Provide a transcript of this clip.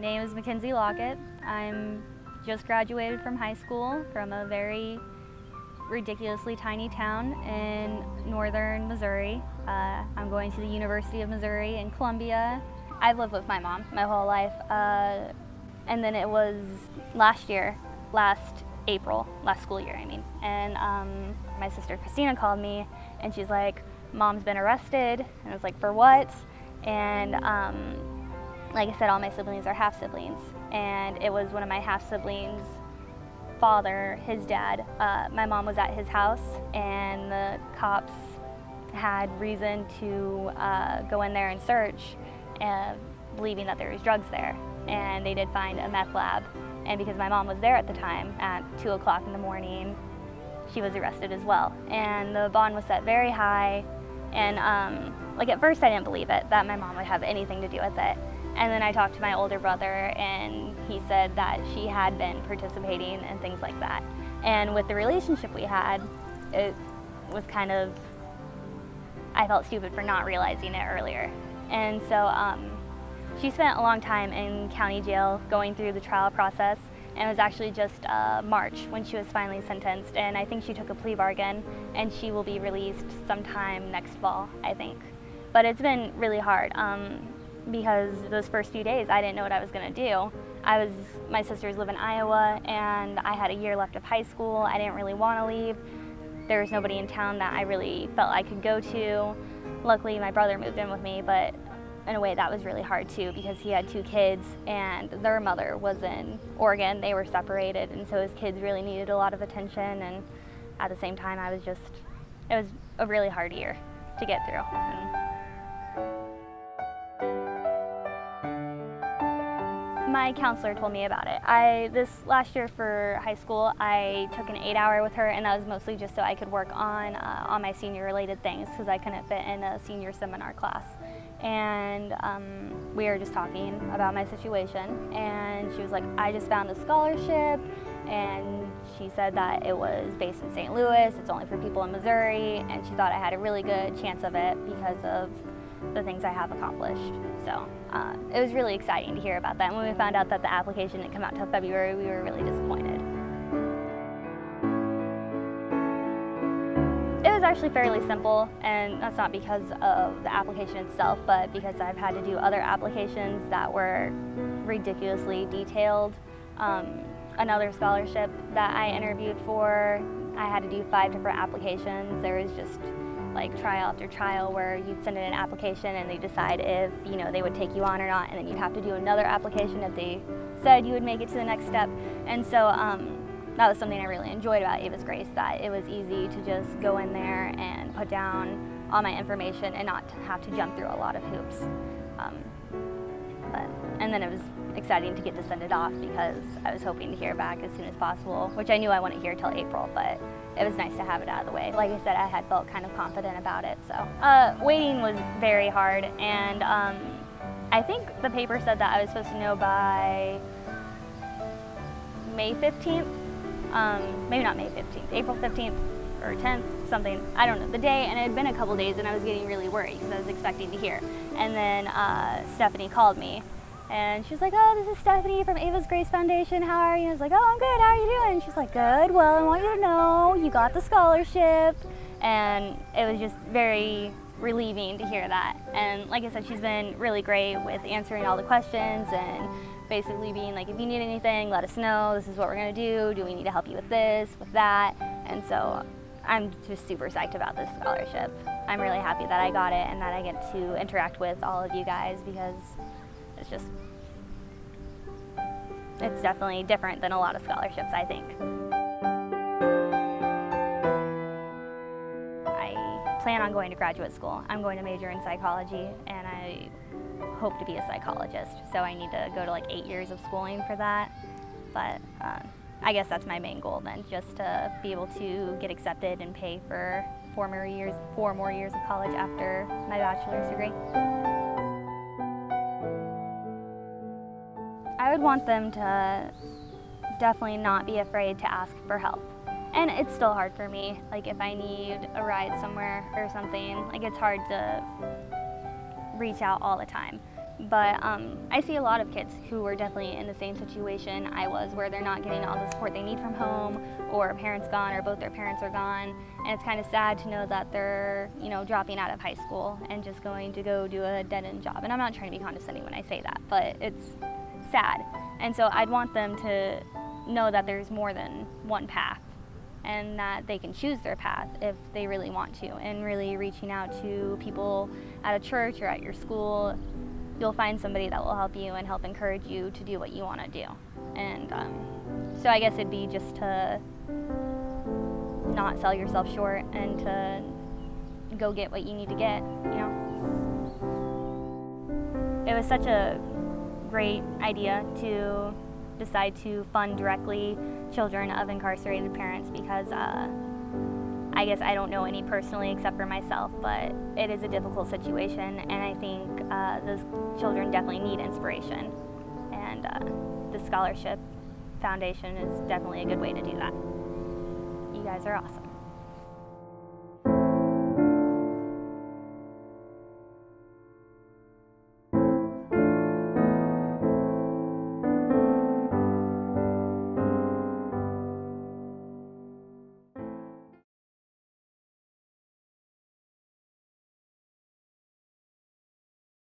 name is McKenzie Lockett. I'm just graduated from high school from a very ridiculously tiny town in northern Missouri. I'm going to the University of Missouri in Columbia. I've lived with my mom my whole life, and then it was last April, last school year I mean, and my sister Christina called me and she's like, Mom's been arrested, and I was like, for what? And like I said, all my siblings are half siblings, and it was one of my half siblings' father, his dad. My mom was at his house, and the cops had reason to go in there and search, believing that there was drugs there. And they did find a meth lab, and because my mom was there at the time at 2 o'clock in the morning, she was arrested as well. And the bond was set very high, and like at first I didn't believe it, that my mom would have anything to do with it. And then I talked to my older brother, and he said that she had been participating and things like that. And with the relationship we had, it was kind of, I felt stupid for not realizing it earlier. And so she spent a long time in county jail going through the trial process, and it was actually just March when she was finally sentenced. And I think she took a plea bargain, and she will be released sometime next fall, I think. But it's been really hard. Because those first few days I didn't know what I was going to do. My sisters live in Iowa, and I had a year left of high school. I didn't really want to leave. There was nobody in town that I really felt I could go to. Luckily my brother moved in with me, but in a way that was really hard too, because he had 2 kids and their mother was in Oregon. They were separated, and so his kids really needed a lot of attention, and at the same time it was a really hard year to get through. My counselor told me about it. This last year for high school, I took an 8-hour with her, and that was mostly just so I could work on my senior-related things, because I couldn't fit in a senior seminar class. And we were just talking about my situation, and she was like, I just found a scholarship, and she said that it was based in St. Louis, it's only for people in Missouri, and she thought I had a really good chance of it because of the things I have accomplished. So it was really exciting to hear about that. And when we found out that the application didn't come out till February, we were really disappointed. It was actually fairly simple, and that's not because of the application itself, but because I've had to do other applications that were ridiculously detailed. Another scholarship that I interviewed for, I had to do 5 different applications. There was just like trial after trial where you'd send in an application and they decide if they would take you on or not, and then you'd have to do another application if they said you would make it to the next step. And so that was something I really enjoyed about Ava's Grace, that it was easy to just go in there and put down all my information and not have to jump through a lot of hoops. And then it was exciting to get to send it off, because I was hoping to hear back as soon as possible, which I knew I wouldn't hear till April, but it was nice to have it out of the way. Like I said, I had felt kind of confident about it. So waiting was very hard, and I think the paper said that I was supposed to know by May 15th, maybe not May 15th, April 15th or 10th, something, I don't know, the day, and it had been a couple days, and I was getting really worried because I was expecting to hear. And then Stephanie called me, and she's like, oh, this is Stephanie from Ava's Grace Foundation, how are you? And I was like, oh, I'm good, how are you doing? And she's like, good, well, I want you to know you got the scholarship. And it was just very relieving to hear that. And like I said, she's been really great with answering all the questions and basically being like, if you need anything, let us know, this is what we're gonna do we need to help you with this, with that? And so I'm just super psyched about this scholarship. I'm really happy that I got it and that I get to interact with all of you guys, because it's definitely different than a lot of scholarships, I think. I plan on going to graduate school. I'm going to major in psychology, and I hope to be a psychologist. So I need to go to like 8 years of schooling for that. But I guess that's my main goal then, just to be able to get accepted and pay for 4 more years of college after my bachelor's degree. I would want them to definitely not be afraid to ask for help. And it's still hard for me, like if I need a ride somewhere or something, like it's hard to reach out all the time. But I see a lot of kids who are definitely in the same situation I was, where they're not getting all the support they need from home, or a parent's gone, or both their parents are gone. And it's kind of sad to know that they're, dropping out of high school and just going to go do a dead-end job. And I'm not trying to be condescending when I say that, but it's sad. And so I'd want them to know that there's more than one path, and that they can choose their path if they really want to. And really reaching out to people at a church or at your school, you'll find somebody that will help you and help encourage you to do what you want to do. And so I guess it'd be just to not sell yourself short and to go get what you need to get, It was such a great idea to decide to fund directly children of incarcerated parents, because I guess I don't know any personally except for myself, but it is a difficult situation, and I think those children definitely need inspiration, and the Scholarship Foundation is definitely a good way to do that. You guys are awesome.